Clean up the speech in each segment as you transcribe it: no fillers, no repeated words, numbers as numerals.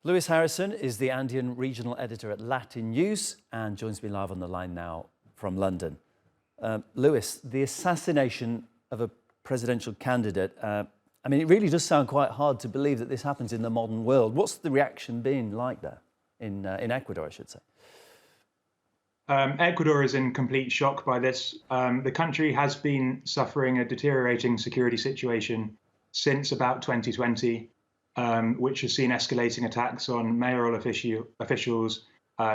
Lewis Harrison is the Andean regional editor at LatinNews and joins me live on the line now from London. Lewis, the assassination of a presidential candidate, I mean, it really does sound quite hard to believe that this happens in the modern world. What's the reaction been like there in Ecuador, I should say? Ecuador is in complete shock by this. The country has been suffering a deteriorating security situation since about 2020, which has seen escalating attacks on mayoral officials,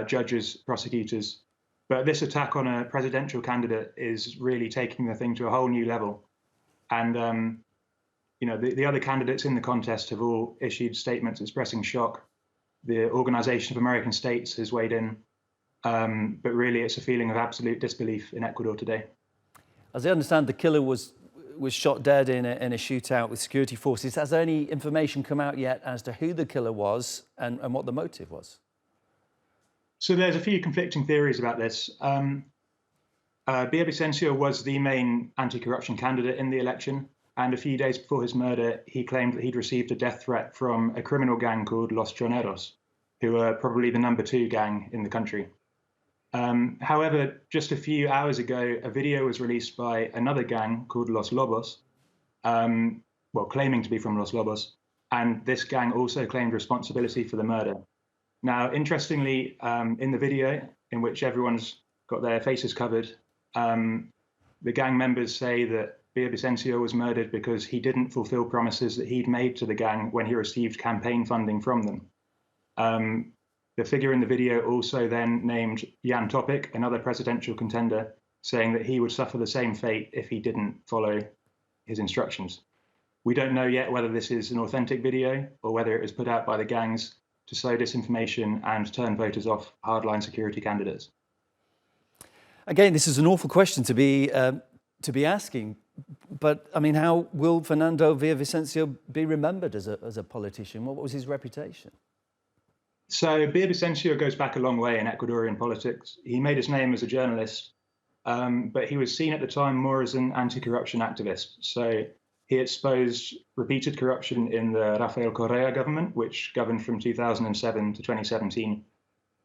judges, prosecutors. But this attack on a presidential candidate is really taking the thing to a whole new level. And the other candidates in the contest have all issued statements expressing shock. The Organization of American States has weighed in. But really, it's a feeling of absolute disbelief in Ecuador today. As I understand, the killer was shot dead in a shootout with security forces. Has any information come out yet as to who the killer was and what the motive was? So there's a few conflicting theories about this. Villavicencio was the main anti-corruption candidate in the election, and a few days before his murder, he claimed that he'd received a death threat from a criminal gang called Los Choneros, who are probably the #2 gang in the country. However, just a few hours ago, a video was released by another gang called Los Lobos, claiming to be from Los Lobos, and this gang also claimed responsibility for the murder. Now, interestingly, in the video, in which everyone's got their faces covered, the gang members say that Villavicencio was murdered because he didn't fulfill promises that he'd made to the gang when he received campaign funding from them. The figure in the video also then named Jan Topic, another presidential contender, saying that he would suffer the same fate if he didn't follow his instructions. We don't know yet whether this is an authentic video or whether it was put out by the gangs to sow disinformation and turn voters off hardline security candidates. Again, this is an awful question to be asking, but I mean, how will Fernando Villavicencio be remembered as a politician? What was his reputation? So Villavicencio goes back a long way in Ecuadorian politics. He made his name as a journalist, but he was seen at the time more as an anti-corruption activist. So he exposed repeated corruption in the Rafael Correa government, which governed from 2007 to 2017.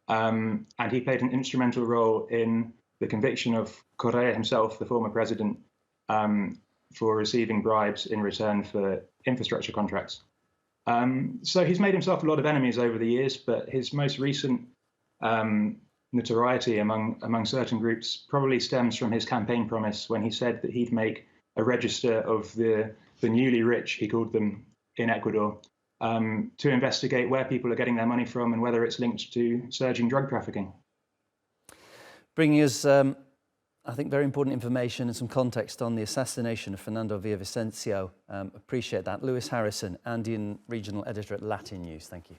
And he played an instrumental role in the conviction of Correa himself, the former president, for receiving bribes in return for infrastructure contracts. So he's made himself a lot of enemies over the years, but his most recent notoriety among certain groups probably stems from his campaign promise when he said that he'd make a register of the newly rich, he called them, in Ecuador, to investigate where people are getting their money from and whether it's linked to surging drug trafficking. Bringing us, I think, very important information and some context on the assassination of Fernando Villavicencio. Appreciate that. Lewis Harrison, Andean regional editor at LatinNews. Thank you.